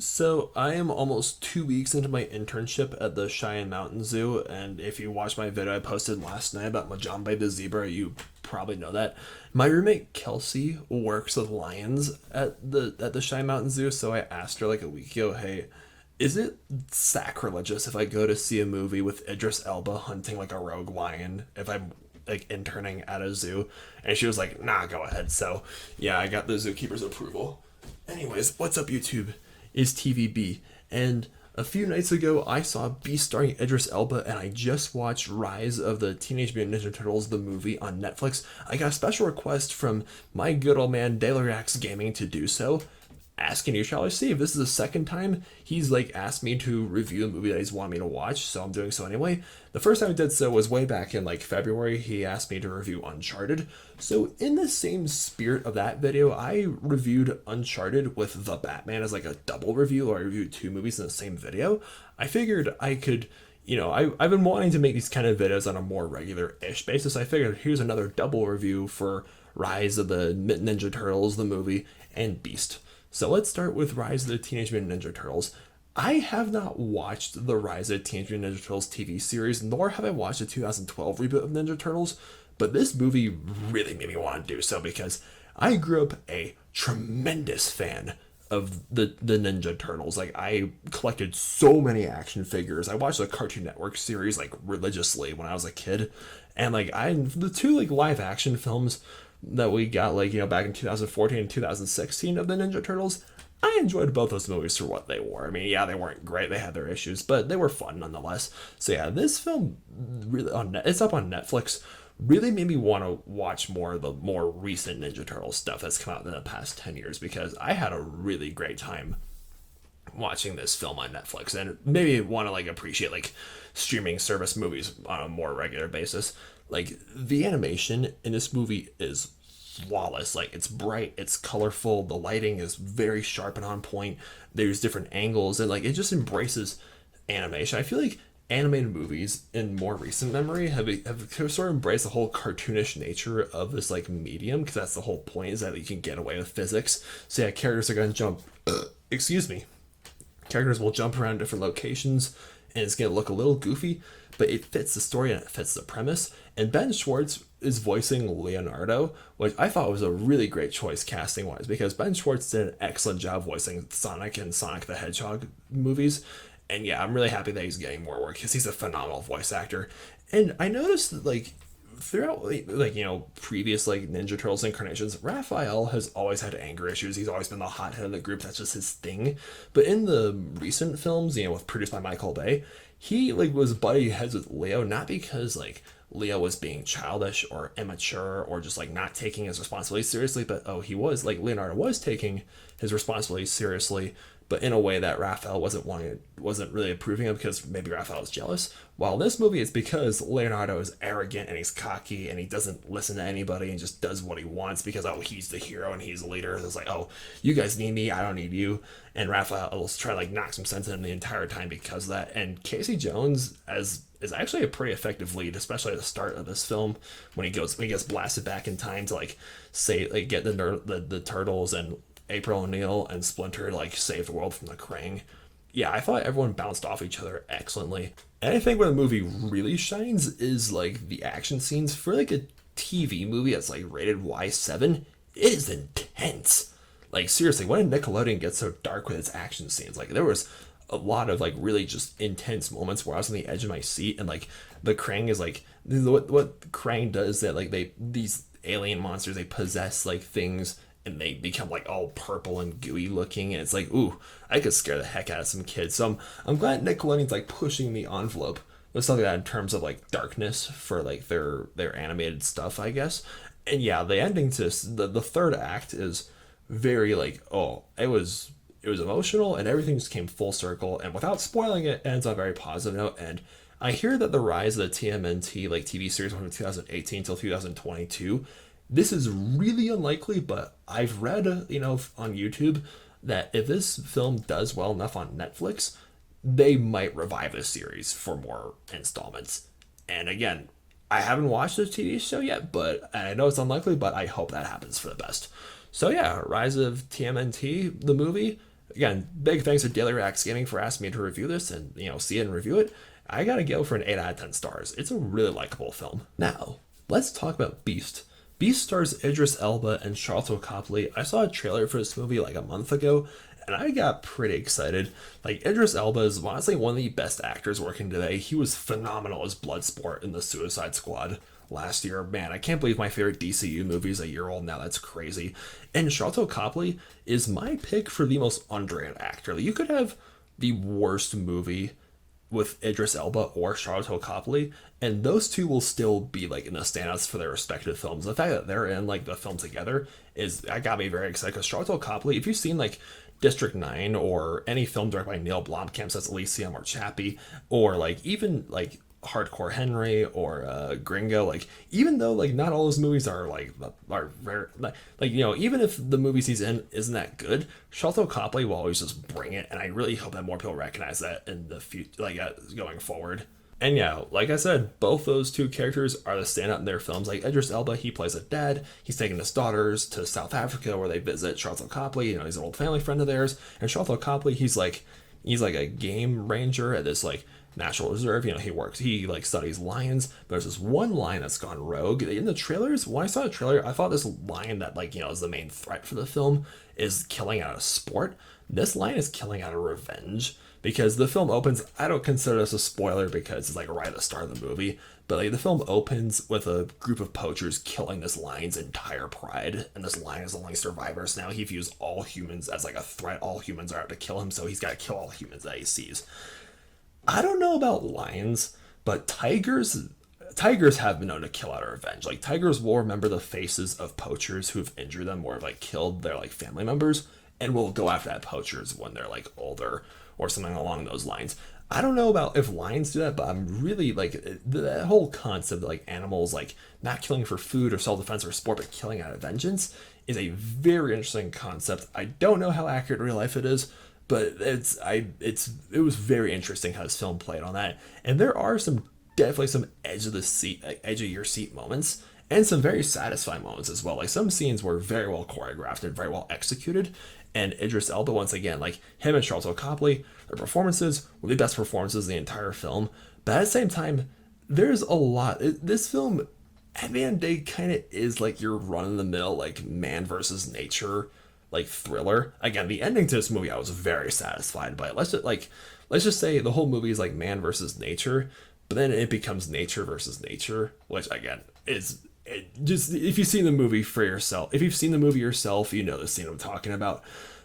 So I am almost 2 weeks into my internship at the Cheyenne Mountain Zoo, and if you watched my video I posted last night about Majambe the zebra, you probably know that. My roommate Kelsey works with lions at the Cheyenne Mountain Zoo, so I asked her like a week ago, hey, is it sacrilegious if I go to see a movie with Idris Elba hunting like a rogue lion if I'm like interning at a zoo? And she was like, nah, go ahead. So yeah, I got the zookeeper's approval. Anyways, what's up, YouTube? Is TVB. And a few nights ago, I saw Beast starring Idris Elba, and I just watched Rise of the Teenage Mutant Ninja Turtles, the movie, on Netflix. I got a special request from my good old man, Dailyrax Gaming, to do so, asking you, shall I see? If this is the second time he's like asked me to review a movie that he's wanted me to watch, so I'm doing so anyway. The first time I did so was way back in like February. He asked me to review Uncharted. So in the same spirit of that video, I reviewed Uncharted with The Batman as like a double review, or I reviewed two movies in the same video. I figured I could, I've been wanting to make these kind of videos on a more regular-ish basis. I figured here's another double review for Rise of the Ninja Turtles, the movie, and Beast. So let's start with Rise of the Teenage Mutant Ninja Turtles. I have not watched the Rise of the Teenage Mutant Ninja Turtles TV series, nor have I watched the 2012 reboot of Ninja Turtles, but this movie really made me want to do so because I grew up a tremendous fan of the Ninja Turtles. Like, I collected so many action figures. I watched the Cartoon Network series like religiously when I was a kid, and like the two like live action films that we got like back in 2014 and 2016 of the Ninja Turtles, I enjoyed both those movies for what they were. I mean, yeah, they weren't great, they had their issues, but they were fun nonetheless. So yeah, this film really it's up on Netflix, really made me want to watch more of the more recent Ninja Turtles stuff that's come out in the past 10 years, because I had a really great time watching this film on Netflix, and maybe want to like appreciate like streaming service movies on a more regular basis. Like, the animation in this movie is flawless. Like, it's bright, it's colorful, the lighting is very sharp and on point. There's different angles, and like it just embraces animation. I feel like animated movies in more recent memory have sort of embraced the whole cartoonish nature of this like medium, because that's the whole point, is that you can get away with physics. So yeah, characters are going to jump excuse me, characters will jump around different locations, and it's going to look a little goofy, but it fits the story and it fits the premise. And Ben Schwartz is voicing Leonardo, which I thought was a really great choice casting wise, because Ben Schwartz did an excellent job voicing Sonic and Sonic the Hedgehog movies. And yeah, I'm really happy that he's getting more work, because he's a phenomenal voice actor. And I noticed that like throughout like previous like Ninja Turtles incarnations, Raphael has always had anger issues. He's always been the hothead of the group. That's just his thing. But in the recent films, with produced by Michael Bay, he like was buddy heads with Leo, not because like Leo was being childish or immature or just like not taking his responsibilities seriously, but he was like, Leonardo was taking his responsibilities seriously, but in a way that Raphael wasn't really approving of, because maybe Raphael was jealous. While this movie, it's because Leonardo is arrogant and he's cocky and he doesn't listen to anybody and just does what he wants because he's the hero and he's the leader. It's like, you guys need me, I don't need you. And Raphael will try to like knock some sense in him the entire time because of that. And Casey Jones is actually a pretty effective lead, especially at the start of this film when he gets blasted back in time to like get the turtles, and April O'Neil and Splinter like save the world from the Krang. Yeah, I thought everyone bounced off each other excellently. And I think where the movie really shines is like the action scenes. For like a TV movie that's like rated Y7, it is intense. Like, seriously, when did Nickelodeon get so dark with its action scenes? Like, there was a lot of like really just intense moments where I was on the edge of my seat, and like the Krang is like, what Krang does, that like these alien monsters, they possess like things and they become like all purple and gooey looking, and it's like, ooh, I could scare the heck out of some kids. So I'm glad Nickelodeon's like pushing the envelope with something like that in terms of like darkness for like their animated stuff, I guess. And yeah, the ending to the third act is very like, it was emotional, and everything just came full circle, and without spoiling it, ends on a very positive note. And I hear that the Rise of the TMNT like TV series went from 2018 till 2022. This is really unlikely, but I've read, on YouTube that if this film does well enough on Netflix, they might revive this series for more installments. And again, I haven't watched the TV show yet, but I know it's unlikely, but I hope that happens for the best. So yeah, Rise of TMNT, the movie, Again, big thanks to Daily Reacts Gaming for asking me to review this and, see it and review it. I gotta go for an 8 out of 10 stars. It's a really likable film. Now, let's talk about Beast. Beast stars Idris Elba and Sharlto Copley. I saw a trailer for this movie like a month ago, and I got pretty excited. Like, Idris Elba is honestly one of the best actors working today. He was phenomenal as Bloodsport in the Suicide Squad last year. Man, I can't believe my favorite DCU movie is a year old now. That's crazy. And Sharlto Copley is my pick for the most underrated actor. You could have the worst movie with Idris Elba or Sharlto Copley, and those two will still be like in the standouts for their respective films. The fact that they're in like the film together that got me very excited, because Sharlto Copley, if you've seen like District 9 or any film directed by Neil Blomkamp, that's Elysium or Chappie, or like even like Hardcore Henry or Gringo, like even though like not all those movies are very even if the movies he's in isn't that good, Sharlto Copley will always just bring it, and I really hope that more people recognize that in the future, going forward. And yeah, like I said, both those two characters are the standout in their films. Like Idris Elba, he plays a dad. He's taking his daughters to South Africa where they visit Sharlto Copley. He's an old family friend of theirs. And Sharlto Copley, he's like a game ranger at this like National Reserve. He like studies lions. There's this one lion that's gone rogue. In the trailers, when I saw the trailer, I thought this lion that is the main threat for the film is killing out of sport. This lion is killing out of revenge, because the film opens, I don't consider this a spoiler because it's like right at the start of the movie, but like the film opens with a group of poachers killing this lion's entire pride, and this lion is the only survivor. So now he views all humans as like a threat. All humans are out to kill him, so he's got to kill all humans that he sees. I don't know about lions, but tigers have been known to kill out of revenge. Like, tigers will remember the faces of poachers who've injured them or like killed their like family members, and will go after that poachers when they're like older or something along those lines. I don't know about if lions do that, but I'm really like that whole concept of like animals like not killing for food or self-defense or sport, but killing out of vengeance is a very interesting concept. I don't know how accurate in real life it is, but it was very interesting how this film played on that. And there are definitely some edge of your seat moments, and some very satisfying moments as well. Like, some scenes were very well choreographed and very well executed. And Idris Elba, once again, like him and Sharlto Copley, their performances were the best performances of the entire film. But at the same time, there's a lot. This film, at the end of the day, kind of is like your run-of-the-mill, like man versus nature, like thriller. Again, the ending to this movie, I was very satisfied by it. Let's just say the whole movie is like man versus nature, but then it becomes nature versus nature, which again if you've seen the movie yourself, you know the scene I'm talking about.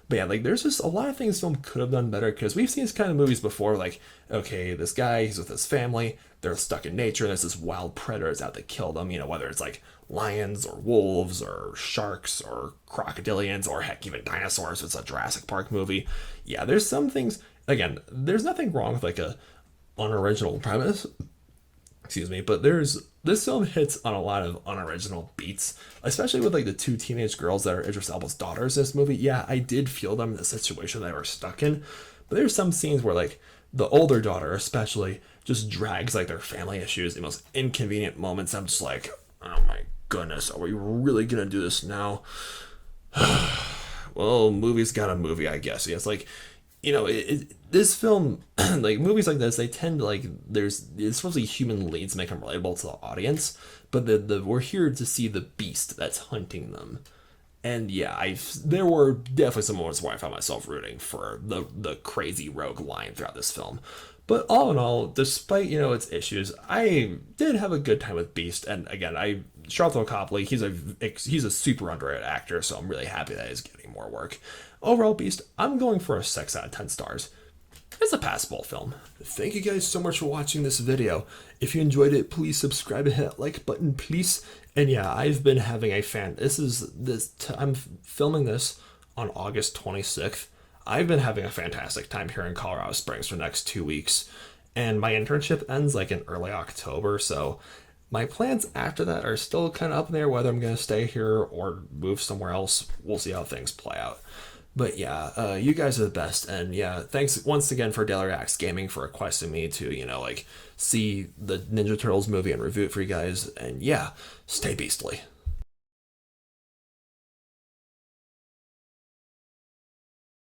But yeah, like there's just a lot of things this film could have done better, because we've seen this kind of movies before. Like, okay, this guy, he's with his family, they're stuck in nature, and there's this wild predator that's out to kill them, whether it's like lions or wolves or sharks or crocodilians or heck, even dinosaurs. It's a Jurassic Park movie. Yeah, there's some things, again, there's nothing wrong with like a unoriginal premise, but this film hits on a lot of unoriginal beats, especially with like the two teenage girls that are Idris Elba's daughters in this movie. Yeah, I did feel them in the situation they were stuck in, but there's some scenes where like the older daughter especially just drags like their family issues in the most inconvenient moments. I'm just like, oh my goodness, are we really gonna do this now? Well, movies got a movie, I guess. Yeah, it's like, this film, like movies like this, they tend to like, it's supposed to be human leads to make them relatable to the audience, but we're here to see the beast that's hunting them. And yeah, there were definitely some moments where I found myself rooting for the crazy rogue lion throughout this film. But all in all, despite its issues, I did have a good time with Beast. And again, Sharlto Copley, he's a super underrated actor, so I'm really happy that he's getting more work. Overall, Beast, I'm going for a 6 out of 10 stars. It's a passable film. Thank you guys so much for watching this video. If you enjoyed it, please subscribe and hit that like button, please. And yeah, I've been having a I'm filming this on August 26th. I've been having a fantastic time here in Colorado Springs for the next 2 weeks. And my internship ends like in early October, so my plans after that are still kind of up in the air, whether I'm going to stay here or move somewhere else. We'll see how things play out. But yeah, you guys are the best. And yeah, thanks once again for Daily Reacts Gaming for requesting me to, see the Ninja Turtles movie and review it for you guys. And yeah, stay beastly.